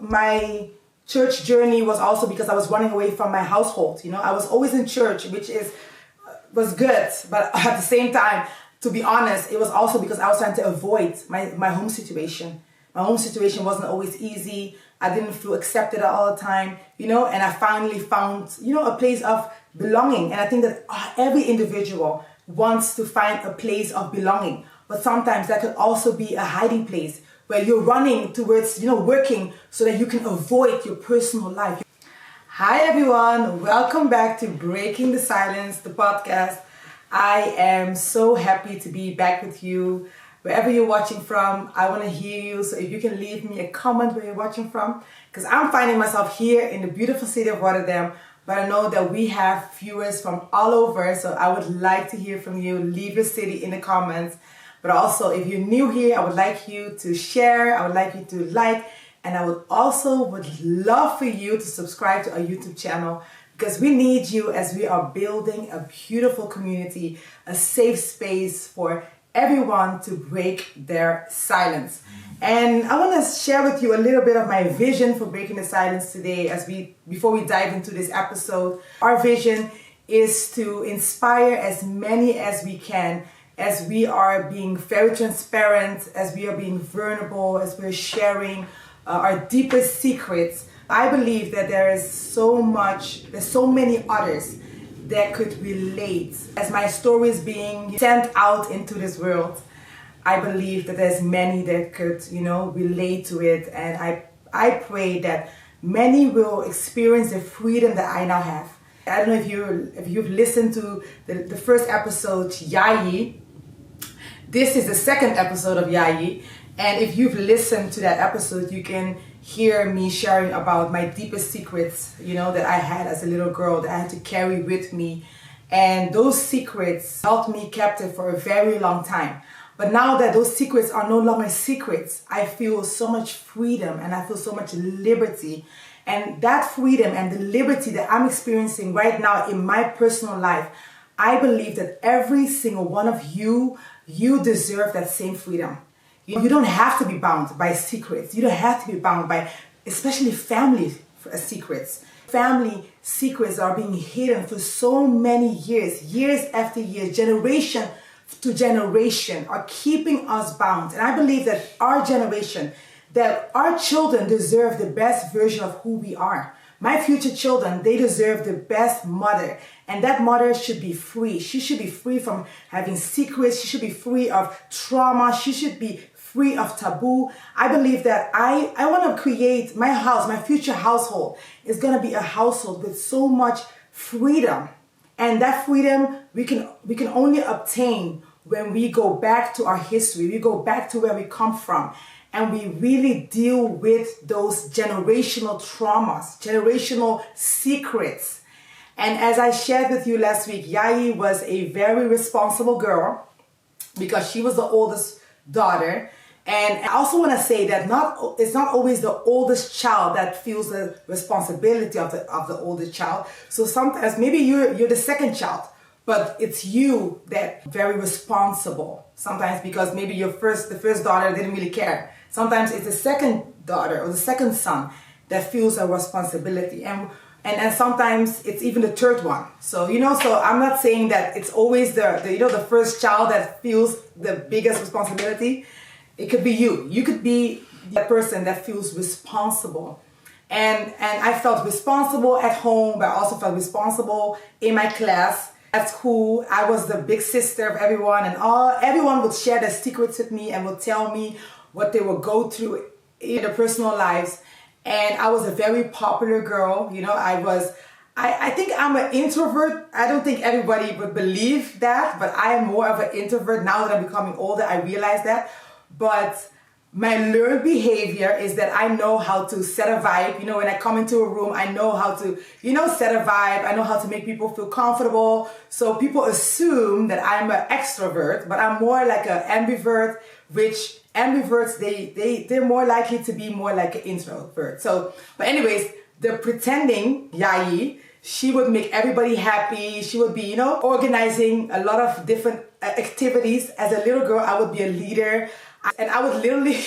my church journey was also because I was running away from my household. I was always in church, which was good, but at the same time, to be honest, it was also because I was trying to avoid my home situation. My home situation wasn't always easy. I didn't feel accepted all the time, and I finally found, a place of belonging. And I think that every individual wants to find a place of belonging, but sometimes that could also be a hiding place where you're running towards, working so that you can avoid your personal life. Hi everyone, welcome back to Breaking the Silence, the podcast. I am so happy to be back with you. Wherever you're watching from, I want to hear you. So if you can leave me a comment where you're watching from, because I'm finding myself here in the beautiful city of Rotterdam, but I know that we have viewers from all over. So I would like to hear from you. Leave your city in the comments. But also, if you're new here, I would like you to share. I would like you to like. And I would love for you to subscribe to our YouTube channel, because we need you as we are building a beautiful community, a safe space for everyone to break their silence. And I want to share with you a little bit of my vision for Breaking the Silence today before we dive into this episode. Our vision is to inspire as many as we can, as we are being very transparent, as we are being vulnerable, as we're sharing our deepest secrets. I believe that there's so many others that could relate. As my story is being sent out into this world, I believe that there's many that could, relate to it. And I pray that many will experience the freedom that I now have. I don't know if you've listened to the first episode, Jaji. This is the second episode of Jaji. And if you've listened to that episode, you can hear me sharing about my deepest secrets, that I had as a little girl that I had to carry with me. And those secrets held me captive for a very long time. But now that those secrets are no longer secrets, I feel so much freedom and I feel so much liberty. And that freedom and the liberty that I'm experiencing right now in my personal life, I believe that every single one of you deserve that same freedom. You don't have to be bound by secrets. You don't have to be bound by, especially family secrets. Family secrets are being hidden for so many years after years, generation to generation, are keeping us bound. And I believe that our generation, that our children deserve the best version of who we are. My future children, they deserve the best mother. And that mother should be free. She should be free from having secrets. She should be free of trauma. She should be free of taboo. I believe that I want to create my house, my future household is going to be a household with so much freedom. And that freedom we can only obtain when we go back to our history. We go back to where we come from. And we really deal with those generational traumas, generational secrets. And as I shared with you last week, Jaji was a very responsible girl because she was the oldest daughter. And I also want to say that it's not always the oldest child that feels the responsibility of the oldest child. So sometimes maybe you're the second child, but it's you that very responsible. Sometimes because maybe the first daughter didn't really care. Sometimes it's the second daughter or the second son that feels a responsibility. And sometimes it's even the third one. So, so I'm not saying that it's always the first child that feels the biggest responsibility. It could be you. You could be the person that feels responsible. And I felt responsible at home, but I also felt responsible in my class. At school, I was the big sister of everyone, and everyone would share their secrets with me and would tell me what they would go through in their personal lives. And I was a very popular girl. I think I'm an introvert. I don't think everybody would believe that, but I am more of an introvert now that I'm becoming older. I realize that. But my learned behavior is that I know how to set a vibe. When I come into a room, I know how to, set a vibe. I know how to make people feel comfortable. So people assume that I'm an extrovert, but I'm more like an ambivert, which ambiverts, they're more likely to be more like an introvert. So, but anyways, the pretending Jaji, she would make everybody happy. She would be, organizing a lot of different activities. As a little girl, I would be a leader. And I would literally,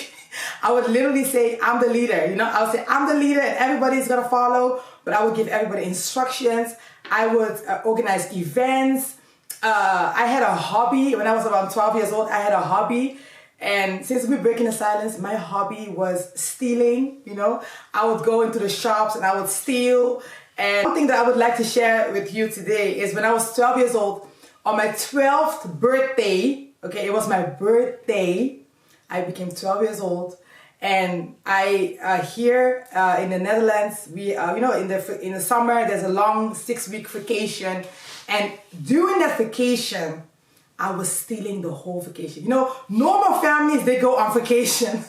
I would literally say, I'm the leader. You know, I would say, I'm the leader and everybody's going to follow. But I would give everybody instructions. I would organize events. I had a hobby. When I was around 12 years old, I had a hobby. And since we're breaking the silence, my hobby was stealing, you know. I would go into the shops and I would steal. And one thing that I would like to share with you today is when I was 12 years old, on my 12th birthday, okay, it was my birthday, I became 12 years old. And I here in the Netherlands, we you know, in the summer there's a long 6-week vacation, and during that vacation, I was stealing the whole vacation. You know, normal families, they go on vacation,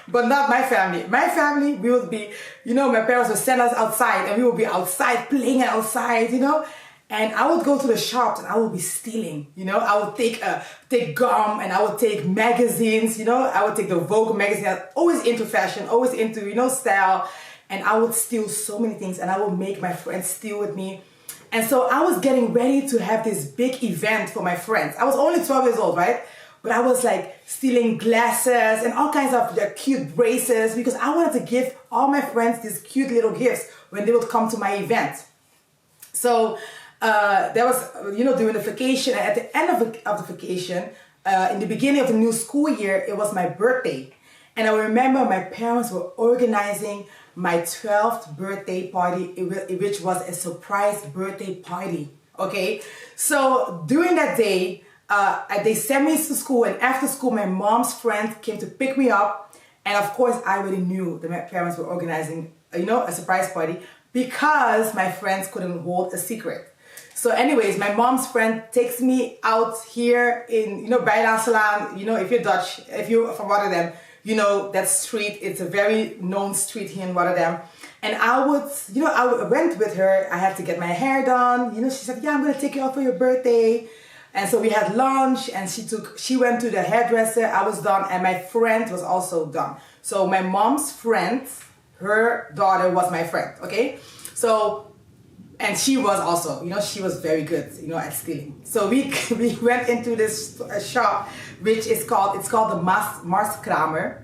but not my family. My family, we would be, you know, my parents would send us outside, and we would be outside playing outside, you know. And I would go to the shops and I would be stealing, you know. I would take gum and I would take magazines, you know. I would take the Vogue magazine. I was always into fashion, always into, you know, style. And I would steal so many things and I would make my friends steal with me. And so I was getting ready to have this big event for my friends. I was only 12 years old, right? But I was like stealing glasses and all kinds of cute bracelets because I wanted to give all my friends these cute little gifts when they would come to my event. So that was, you know, during the vacation. And at the end of the vacation, in the beginning of the new school year, it was my birthday. And I remember my parents were organizing my 12th birthday party, which was a surprise birthday party, okay? So during that day, they sent me to school, and after school, my mom's friend came to pick me up. And of course, I already knew that my parents were organizing, you know, a surprise party because my friends couldn't hold a secret. So anyways, my mom's friend takes me out here in, you know, Bijlaanselaan. You know, if you're Dutch, if you're from Rotterdam, you know, that street, it's a very known street here in Rotterdam. And I would, you know, I went with her. I had to get my hair done. You know, she said, yeah, I'm going to take you out for your birthday. And so we had lunch and she went to the hairdresser. I was done and my friend was also done. So my mom's friend, her daughter was my friend, okay? So, and she was also, you know, she was very good, you know, at stealing. So we went into this shop, which is called, it's called the Marskramer.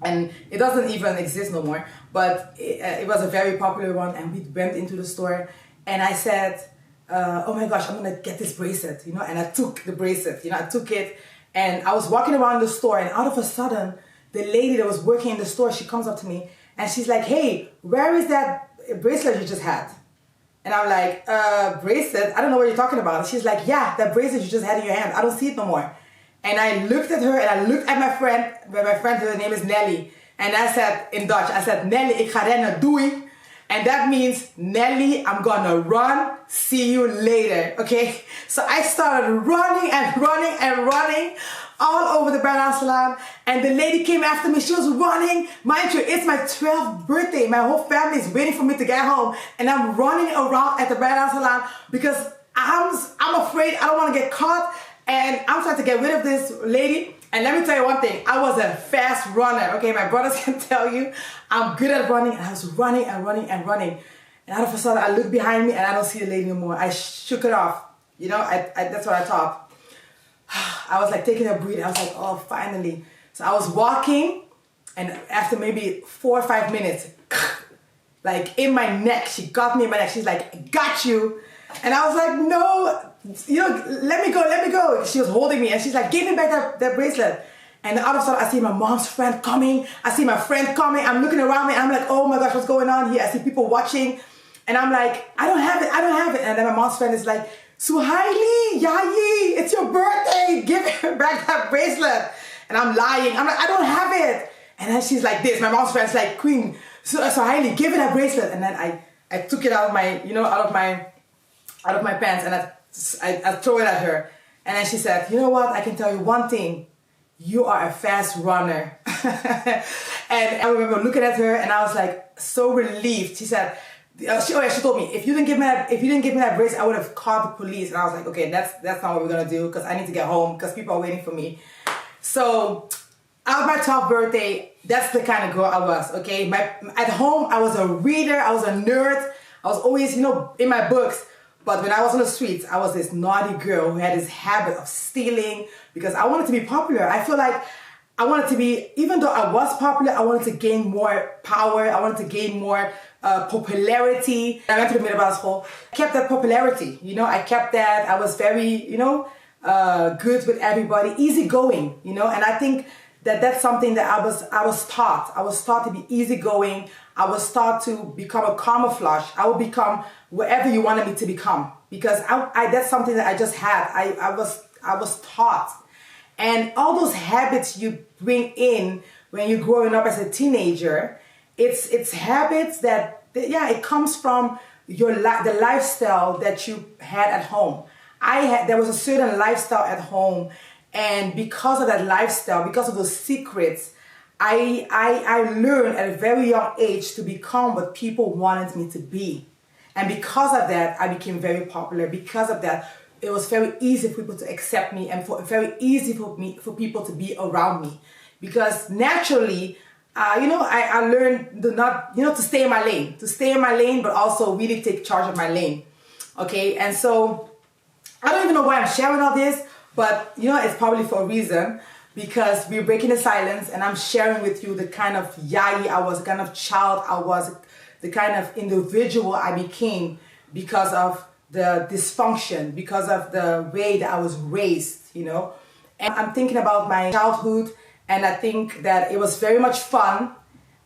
And it doesn't even exist no more, but it was a very popular one. And we went into the store and I said, oh my gosh, I'm gonna get this bracelet, you know, and I took the bracelet, you know, I took it and I was walking around the store and out of a sudden, the lady that was working in the store, she comes up to me and she's like, hey, where is that bracelet you just had? And I'm like, bracelet? I don't know what you're talking about. And she's like, yeah, that bracelet you just had in your hand. I don't see it no more. And I looked at her and I looked at my friend, her name is Nelly. And I said, in Dutch, I said, Nelly, ik ga rennen, doei. And that means, Nelly, I'm gonna run, see you later, okay? So I started running and running and running all over the Bijlaanselaan. And the lady came after me, she was running. Mind you, it's my 12th birthday. My whole family is waiting for me to get home. And I'm running around at the Bijlaanselaan because I'm afraid I don't wanna get caught. And I'm trying to get rid of this lady. And let me tell you one thing, I was a fast runner, okay? My brothers can tell you, I'm good at running, and I was running and running and running. And out of a sudden, I look behind me and I don't see the lady anymore. I shook it off, you know, that's what I thought. I was like taking a breath, I was like, oh, finally. So I was walking, and after maybe 4 or 5 minutes, like in my neck, she got me in my neck, she's like, I got you. And I was like, no, you know, let me go. She was holding me and she's like, give me back that bracelet. And out of sudden, I see my mom's friend coming. I see my friend coming. I'm looking around me and I'm like, oh my gosh, what's going on here? I see people watching and I'm like, I don't have it. And then my mom's friend is like, Suhaili, Jaji, it's your birthday. Give her back that bracelet. And I'm lying. I'm like, I don't have it. And then she's like this. My mom's friend's like, Queen, Suhaili, give her that bracelet. And then I took it out of my, you know, out of my pants and I throw it at her. And then she said, you know what? I can tell you one thing. You are a fast runner. And I remember looking at her and I was like so relieved. She said, she told me, if you didn't give me that bracelet, I would have called the police. And I was like, okay, that's not what we're gonna do because I need to get home because people are waiting for me. So on my 12th birthday, that's the kind of girl I was, okay? At home, I was a reader, I was a nerd. I was always, you know, in my books. But when I was on the streets, I was this naughty girl who had this habit of stealing because I wanted to be popular. I feel like I wanted to be, even though I was popular, I wanted to gain more power. I wanted to gain more popularity. I went to the middle school. I kept that popularity, I kept that. I was very, good with everybody, easygoing, and I think that that's something that I was taught. I was taught to be easygoing. I was taught to become a camouflage. I would become whatever you wanted me to become, because that's something that I just had. I was taught. And all those habits you bring in when you're growing up as a teenager, it's habits that, it comes from the lifestyle that you had at home. There was a certain lifestyle at home, and because of that lifestyle, because of those secrets, I learned at a very young age to become what people wanted me to be. And because of that, I became very popular. Because of that, it was very easy for people to accept me, and very easy for people to be around me. Because naturally, I learned to stay in my lane, but also really take charge of my lane. Okay, and so I don't even know why I'm sharing all this, but it's probably for a reason, because we're breaking the silence, and I'm sharing with you the kind of Jaji I was, the kind of child I was, the kind of individual I became because of the dysfunction, because of the way that I was raised, And I'm thinking about my childhood, and I think that it was very much fun,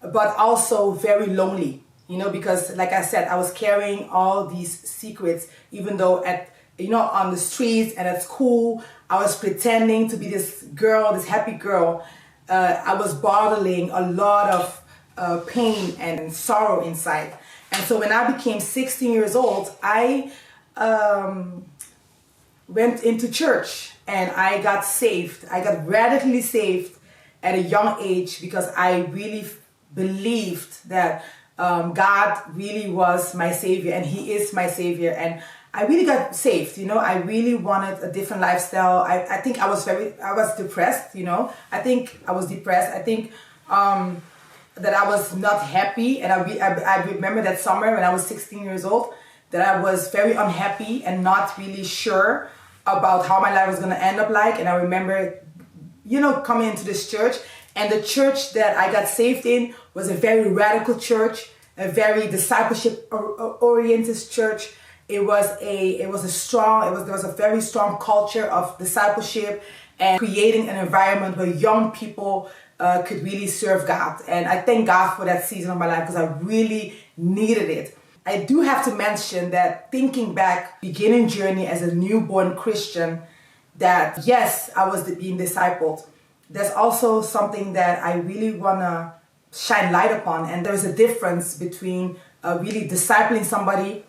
but also very lonely, because like I said, I was carrying all these secrets, even though on the streets and at school, I was pretending to be this girl, this happy girl. I was bottling a lot of pain and sorrow inside. And so when I became 16 years old, I went into church, and I got saved. I got radically saved at a young age, because I really believed that God really was my savior, and he is my savior. And I really got saved, I really wanted a different lifestyle. I think I was depressed, I think I was depressed. I think that I was not happy. And I remember that summer when I was 16 years old, that I was very unhappy and not really sure about how my life was going to end up like. And I remember, coming into this church, and the church that I got saved in was a very radical church, a very discipleship oriented church. There was a very strong culture of discipleship and creating an environment where young people could really serve God. And I thank God for that season of my life, because I really needed it. I do have to mention that, thinking back, beginning journey as a newborn Christian, that yes, I was being discipled. There's also something that I really want to shine light upon. And there's a difference between really discipling somebody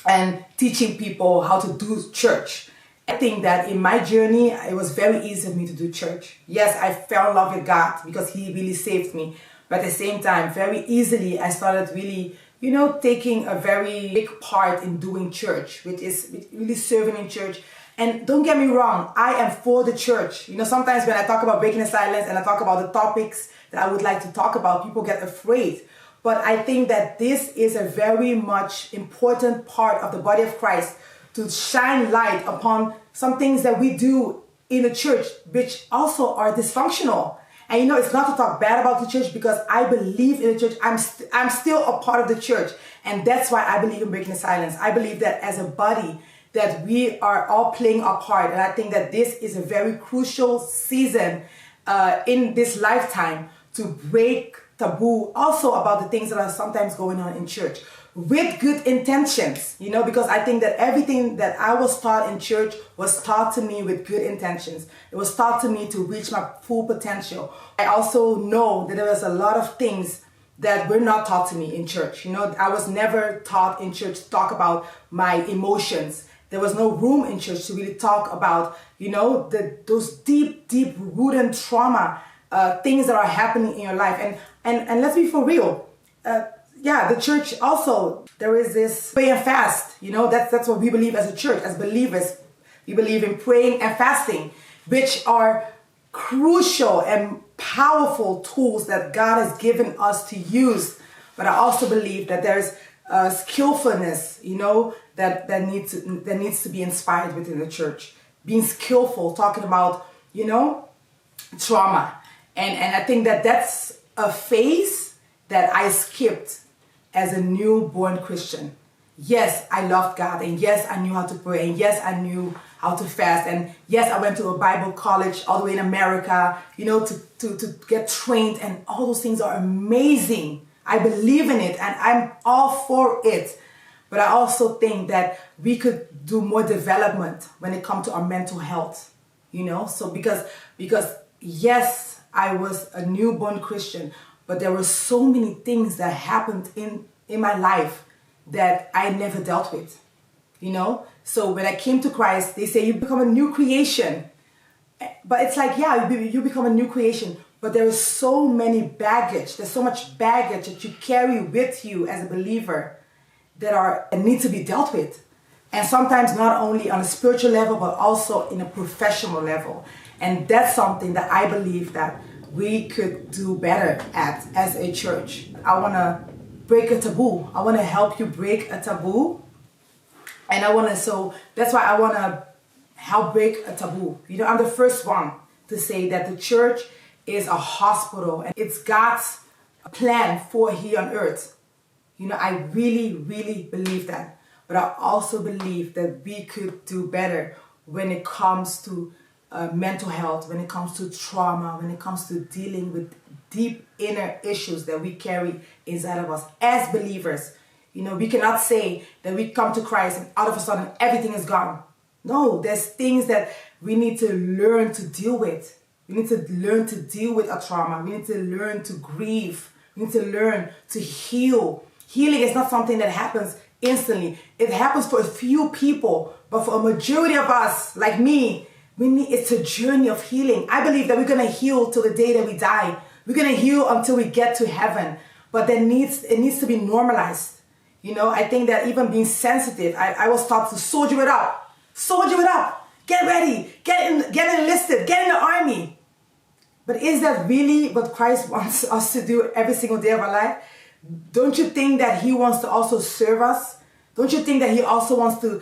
and teaching people how to do church. I think that in my journey, it was very easy for me to do church. Yes, I fell in love with God because he really saved me. But at the same time, very easily, I started really, taking a very big part in doing church, which is really serving in church. And don't get me wrong, I am for the church. Sometimes when I talk about breaking the silence and I talk about the topics that I would like to talk about, people get afraid. But I think that this is a very much important part of the body of Christ, to shine light upon some things that we do in the church, which also are dysfunctional. And it's not to talk bad about the church, because I believe in the church. I'm still a part of the church. And that's why I believe in breaking the silence. I believe that as a body, that we are all playing our part. And I think that this is a very crucial season in this lifetime to break taboo also about the things that are sometimes going on in church, with good intentions, because I think that everything that I was taught in church was taught to me with good intentions. It was taught to me to reach my full potential. I also know that there was a lot of things that were not taught to me in church. I was never taught in church to talk about my emotions. There was no room in church to really talk about, those deep rooted trauma, things that are happening in your life. And let's be for real. The church also, there is this pray and fast. That's what we believe as a church, as believers. We believe in praying and fasting, which are crucial and powerful tools that God has given us to use. But I also believe that there's skillfulness, that needs to be inspired within the church. Being skillful, talking about, trauma. And I think that that's a phase that I skipped as a newborn Christian. Yes, I loved God, and yes, I knew how to pray, and yes, I knew how to fast, and yes, I went to a Bible college all the way in America, to get trained, and all those things are amazing. I believe in it, and I'm all for it. But I also think that we could do more development when it comes to our mental health, So because yes, I was a newborn Christian, but there were so many things that happened in my life that I never dealt with, So when I came to Christ, they say you become a new creation. But it's like, yeah, you become a new creation, but there is so many baggage. There's so much baggage that you carry with you as a believer that need to be dealt with. And sometimes not only on a spiritual level, but also in a professional level. And that's something that I believe that we could do better at as a church. I want to break a taboo. I want to help you break a taboo. And so that's why I want to help break a taboo. I'm the first one to say that the church is a hospital and it's God's plan for here on earth. I really, really believe that. But I also believe that we could do better when it comes to mental health, when it comes to trauma, when it comes to dealing with deep inner issues that we carry inside of us as believers. We cannot say that we come to Christ and all of a sudden everything is gone. No, there's things that we need to learn to deal with. We need to learn to deal with our trauma. We need to learn to grieve. We need to learn to heal. Healing is not something that happens instantly. It happens for a few people, but for a majority of us, like me, it's a journey of healing. I believe that we're going to heal till the day that we die. We're going to heal until we get to heaven, but it needs to be normalized. I think that even being sensitive, I was taught to soldier it up. Soldier it up. Get ready. Get enlisted. Get in the army. But is that really what Christ wants us to do every single day of our life? Don't you think that he wants to also serve us? Don't you think that he also wants to,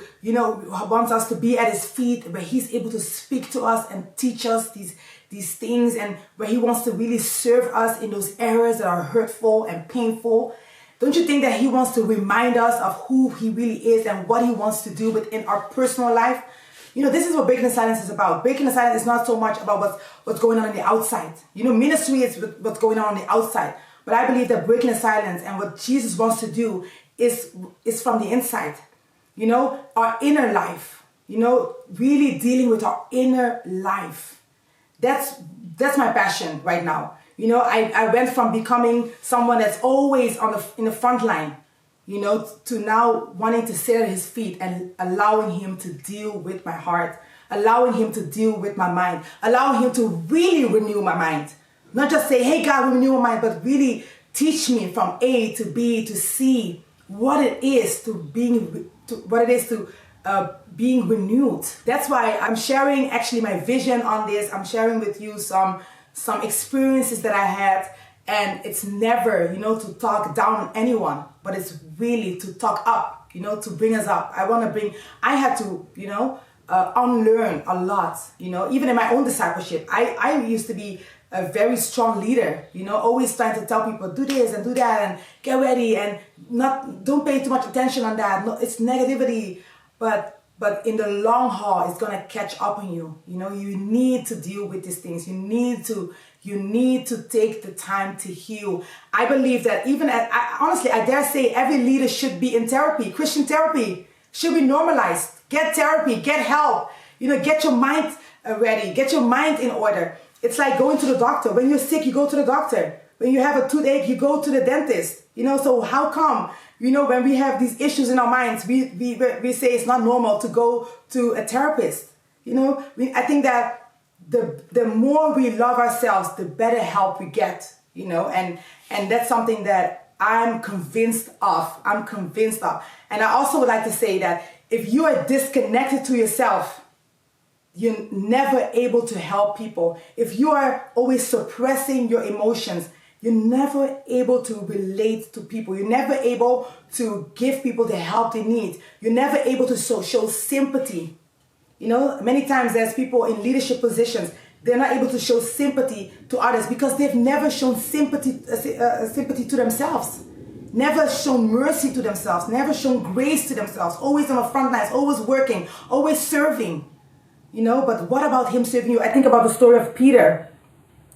wants us to be at his feet, where he's able to speak to us and teach us these things, and where he wants to really serve us in those areas that are hurtful and painful? Don't you think that he wants to remind us of who he really is and what he wants to do within our personal life? This is what breaking the silence is about. Breaking the silence is not so much about what's going on the outside. Ministry is what's going on the outside. But I believe that breaking the silence and what Jesus wants to do is from the inside. Our inner life. Really dealing with our inner life. That's my passion right now. I went from becoming someone that's always in the front line, to now wanting to sit at his feet and allowing him to deal with my heart, allowing him to deal with my mind, allowing him to really renew my mind. Not just say, hey, God, renew my mind, but really teach me from A to B to C what it is to being renewed. That's why I'm sharing actually my vision on this. I'm sharing with you some experiences that I had, and it's never, to talk down on anyone, but it's really to talk up, to bring us up. I had to, unlearn a lot, even in my own discipleship. I used to be a very strong leader, always trying to tell people, do this and do that and get ready and don't pay too much attention on that. No, it's negativity, but in the long haul, it's gonna catch up on you. You need to deal with these things. You need to take the time to heal. I believe that honestly, I dare say every leader should be in therapy. Christian therapy should be normalized. Get therapy, get help. Get your mind ready. Get your mind in order. It's like going to the doctor. When you're sick, you go to the doctor. When you have a toothache, you go to the dentist. So how come, when we have these issues in our minds, we say it's not normal to go to a therapist. I think that the more we love ourselves, the better help we get, and that's something that I'm convinced of. And I also would like to say that if you are disconnected to yourself, you're never able to help people. If you are always suppressing your emotions, you're never able to relate to people. You're never able to give people the help they need. You're never able to show sympathy. Many times there's people in leadership positions. they're not able to show sympathy to others because they've never shown sympathy to themselves. Never shown mercy to themselves, never shown grace to themselves, always on the front lines, always working, always serving. But what about him serving you? I think about the story of Peter,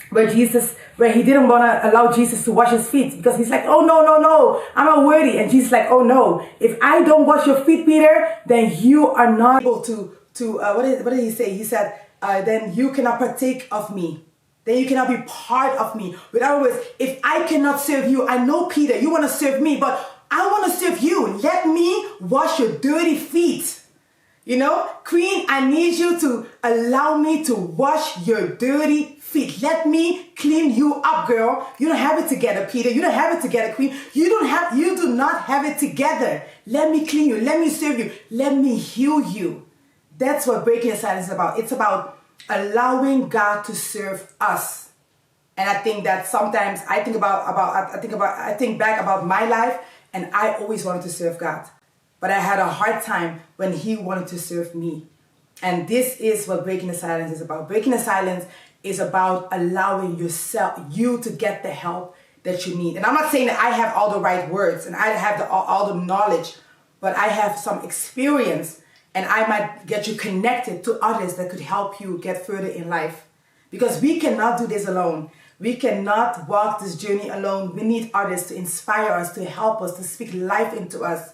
where he didn't want to allow Jesus to wash his feet because he's like, oh no, I'm not worthy. And Jesus is like, oh no, if I don't wash your feet, Peter, then you are not able to what did he say? He said, then you cannot partake of me. Then you cannot be part of me. In other words, if I cannot serve you, I know, Peter, you want to serve me, but I want to serve you. Let me wash your dirty feet. Queen, I need you to allow me to wash your dirty feet. Let me clean you up, girl. You don't have it together, Peter. You don't have it together, Queen. You do not have it together. Let me clean you. Let me serve you. Let me heal you. That's what breaking the silence is about. It's about allowing God to serve us. And I think that sometimes I think back about my life, and I always wanted to serve God. But I had a hard time when he wanted to serve me. And this is what breaking the silence is about. Breaking the silence is about allowing you to get the help that you need. And I'm not saying that I have all the right words and I have all the knowledge, but I have some experience, and I might get you connected to others that could help you get further in life. Because we cannot do this alone. We cannot walk this journey alone. We need others to inspire us, to help us, to speak life into us,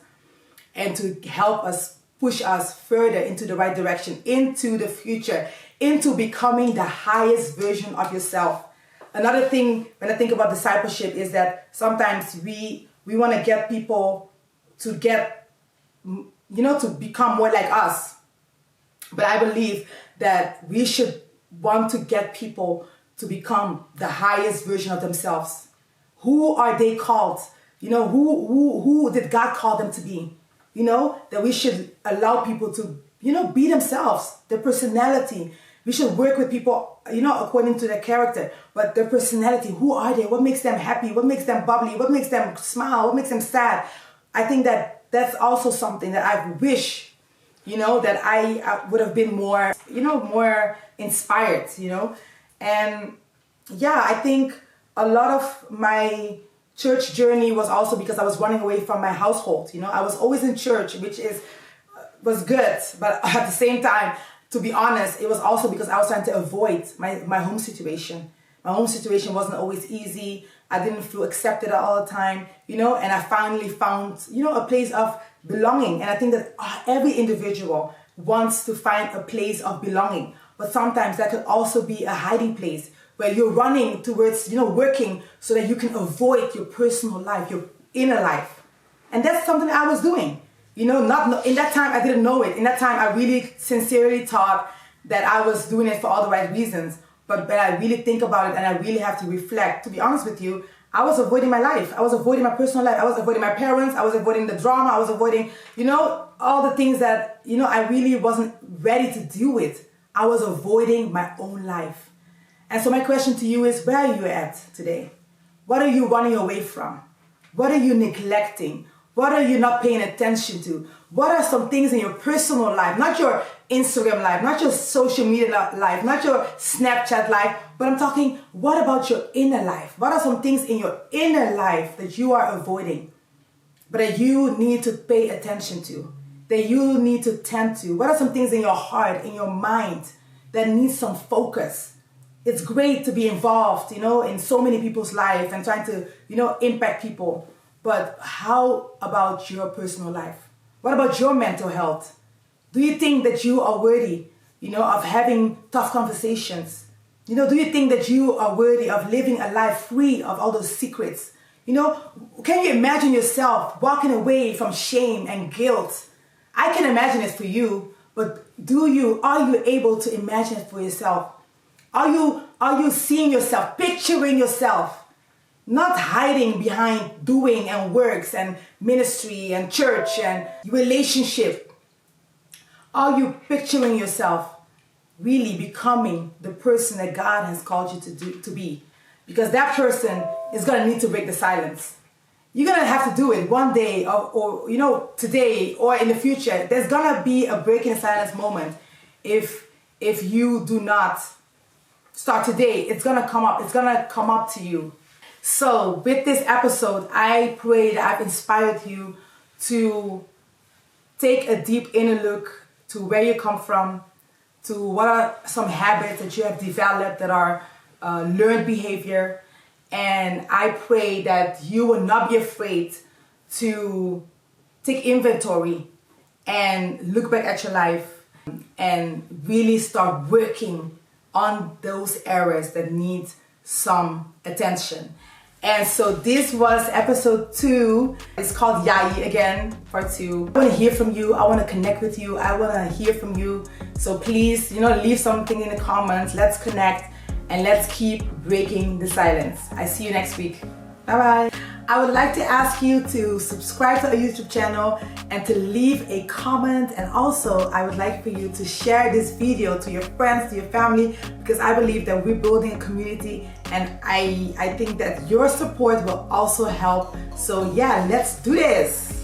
and to help us, push us further into the right direction, into the future, into becoming the highest version of yourself. Another thing, when I think about discipleship, is that sometimes we want to get people to to become more like us. But I believe that we should want to get people to become the highest version of themselves. Who are they called? Who did God call them to be? That we should allow people to, be themselves, their personality. We should work with people, according to their character, but their personality. Who are they? What makes them happy? What makes them bubbly? What makes them smile? What makes them sad? I think that that's also something that I wish, that I would have been more, more inspired, And yeah, I think a lot of my church journey was also because I was running away from my household. I was always in church, which was good, but at the same time, to be honest, it was also because I was trying to avoid my home situation. My home situation wasn't always easy. I didn't feel accepted all the time, and I finally found, a place of belonging. And I think that every individual wants to find a place of belonging, but sometimes that could also be a hiding place where you're running towards, working so that you can avoid your personal life, your inner life. And that's something that I was doing. Not in that time, I didn't know it. In that time, I really sincerely thought that I was doing it for all the right reasons. But when I really think about it and I really have to reflect, to be honest with you, I was avoiding my life. I was avoiding my personal life. I was avoiding my parents. I was avoiding the drama. I was avoiding, all the things that, I really wasn't ready to deal with. I was avoiding my own life. And so my question to you is, where are you at today? What are you running away from? What are you neglecting? What are you not paying attention to? What are some things in your personal life, not your Instagram life, not your social media life, not your Snapchat life, but I'm talking, what about your inner life? What are some things in your inner life that you are avoiding, but that you need to pay attention to, that you need to tend to? What are some things in your heart, in your mind, that need some focus? It's great to be involved, in so many people's lives and trying to, impact people. But how about your personal life? What about your mental health? Do you think that you are worthy, of having tough conversations? Do you think that you are worthy of living a life free of all those secrets? Can you imagine yourself walking away from shame and guilt? I can imagine it for you, but are you able to imagine it for yourself? Are you seeing yourself, picturing yourself? Not hiding behind doing and works and ministry and church and relationship. Are you picturing yourself really becoming the person that God has called you to be? Because that person is going to need to break the silence. You're going to have to do it one day or today or in the future. There's going to be a breaking silence moment if you do not start today. It's gonna come up. It's gonna come up to you. So with this episode, I pray that I've inspired you to take a deep inner look to where you come from, to what are some habits that you have developed that are learned behavior. And I pray that you will not be afraid to take inventory and look back at your life and really start working on those areas that need some attention. And so this was episode 2. It's called Jaji again, part 2. I want to hear from you. I want to connect with you. I want to hear from you. So please, leave something in the comments. Let's connect and let's keep breaking the silence. I see you next week. Bye bye. I would like to ask you to subscribe to our YouTube channel and to leave a comment. And also, I would like for you to share this video to your friends, to your family, because I believe that we're building a community, and I think that your support will also help. So yeah, let's do this.